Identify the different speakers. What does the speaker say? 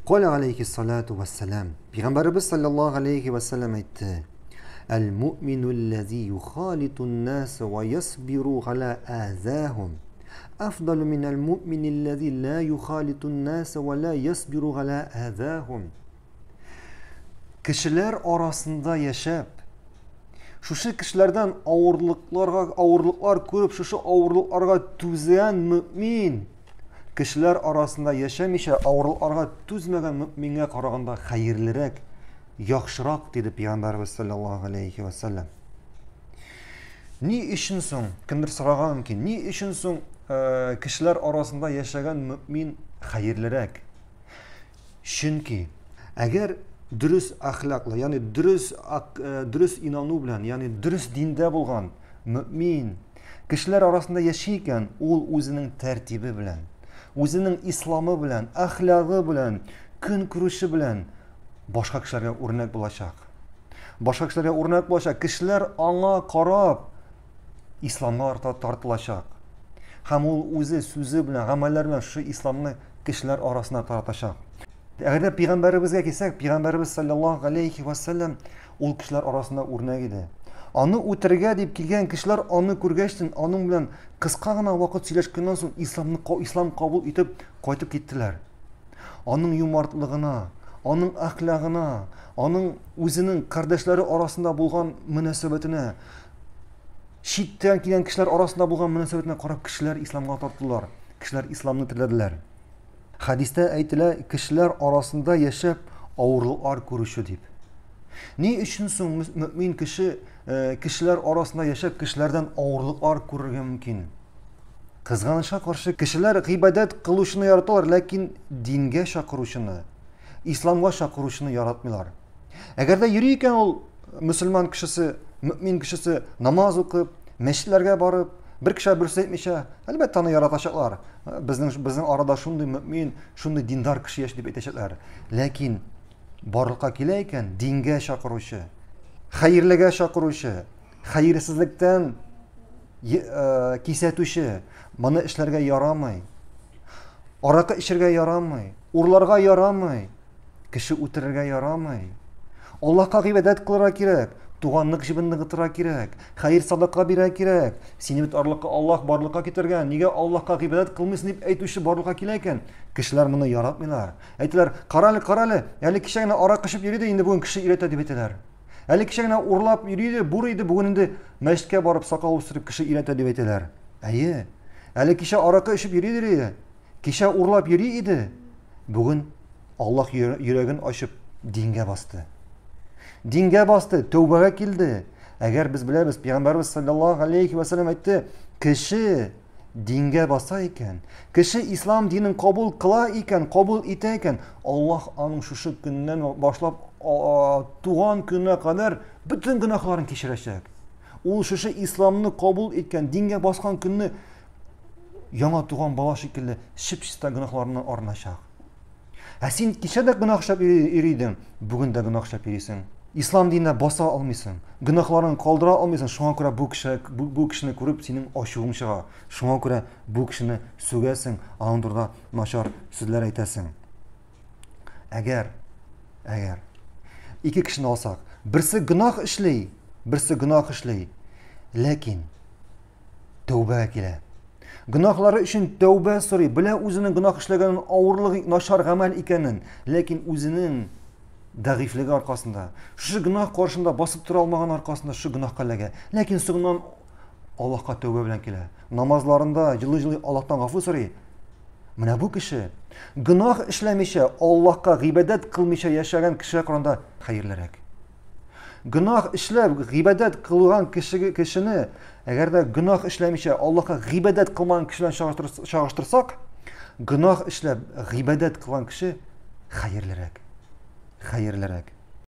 Speaker 1: Kale aleyhissalatu vesselam. Peygamberimiz sallallahu aleyhi ve sellem etti. El mu'minu lezî yukhalitun nâse ve yasbiru alâ âzâhum. Afdalu minel mu'mini lezî lâ yukhalitun nâse ve lâ yasbiru alâ âzâhum. Kişiler arasında yaşayıp, şu kişilerden ağırlıklar görüp, şu ağırlıklara tüzeyen mümin, kişiler arasında yaşamışa ağırlıklara tüzmegen müminge karaganda hayırlırak, yaxşırak dedi Peygamberimiz sallallahu aleyhi ve sellem. Ni işin son, kimdir soragan ki, ni işin son kişiler arasında yaşayan mümin hayırlırak? Çünkü eğer dürüst ahlakla, yani dürüst inanı bilen, yani dürüst dinde bulgan mümin kişiler arasında yaşayken, ol özünün tertibi bilen, özünün İslamı bilen, ahlakı bilen, gün kuruşu bilen başka kişilerge örnek bulacak. Başka kişilerge örnek bulacak. Kişiler ana karab İslam'a tartılacak. Hem ol özü, sözü bilen, ameller bilen şu İslam'ı kişiler arasında tartacak. Eğer de Peygamberimizge gelsek, Peygamberimiz sallallahu aleyhi ve sellem ol kişiler arasında örnek idi. Anı öterge deyip kelgen kişiler anı körgeçtin, anın bilen kıska gana vakit söyleşkenden soň İslam kabul etip kaytıp gittiler. Anın yumartlığına, anın ahlakına, anın özünün kardeşleri arasında bulgan münasebetine, şitten kelgen kişiler arasında bulgan münasebetine karab kişiler İslam'a tarttılar. Kişiler İslam'ını tilediler. Hadiste aytiler kişiler arasında yaşayıp ağırlıklar görüşü deyip. Ne için son mümin kişi kişiler arasında yaşayıp kişilerden ağırlıklar görürge mümkün? Kızganışa karşı kişiler ibadet kılışını yaratırlar, lakin dinge çakırışını, İslam'a çakırışını yaratmıyorlar. Eğer de yürüyken ol Müslüman kişisi, mümin kişisi namaz okuyup, meşitlerge barıp, bir kişi birisi etmişe, elbette onu yaratacaklar. Bizim arada şunday mümin, şunday dindar kişi yaş deyip etecekler. Lakin barlıkka keleyken dinge çakırışı, hayırlıga çakırışı, hayırsızlıktan kisetüşü, mana işlerge yaramay, araka işlerge yaramay, urlarga yaramay, kişi utirerge yaramay. Allah'a ibadet kılara kirek, tuğanlık jibinni gıtıra kirek, hayır sadaka bire kirek. Seni bit arlıkka Allah barlıkka getirgen, nige Allah'a ibadet kılmışsın deyip eytüşü barlıkka keleyken, kişiler bunu yaratmıyorlar. Eytiler, karalı, yani kişi ara kışıp yürüydü, indi bugün kişi iret edip etiler. Yani kişi urlap yürüydü, buraydı, bugün indi meşke barıp sakal usturıp kişi iret edip etiler. Yani kişi araka işip yürüydü, kişi urlap yürüydü. Bugün Allah yüreğini açıp dinge bastı. Dinge bastı, tövbeye kildi. Eğer biz biliriz, Peygamberimiz sallallahu aleyhi ve sellem etti, kişi dinge basa iken, kişi İslam dinin kabul kıla iken, kabul eteyken, Allah onun şu günden başlap tuğan gününe kadar bütün günahlarını keşirecek. O şu İslam'ını kabul etken, dinge baskan gününü yana tuğan bala şekilde şıpşısta günahlarını arınacak. Sen kişi de günah şap eriydin, bugün de günah şap erisin. İslam dinine basa almışsın, günahlarını kaldıra almışsın. Şuna göre bu kişini görüp senin aşığın çığa. Şuna göre bu kişini sögersin, anındırda naşar sözler eytesin. Eğer iki kişini alsak, birisi günah işley, lakin tövbe kile. Günahları için tövbe soruyor. Bile özünün günah işlegenin ağırlığı naşar gamel ikenin, lakin özünün dağifligi arkasında, şu günah karşında basıp tura almağın arkasında şu günah kalege. Lakin sonundan Allah'a tövbe bilen kile. Namazlarında cılı Allah'tan gafı soruyor. Mine bu kişi günah işlemişe, Allah'a ibadet kılmışa yaşayan kişiye karşında hayırlarak. Günah işlep, ibadet kılgan kişini, eğer de günah işlemişe, Allah'a ibadet kılman kişiyle çağıştırsak, günah işlep, ibadet kılgan kişi hayırlarak.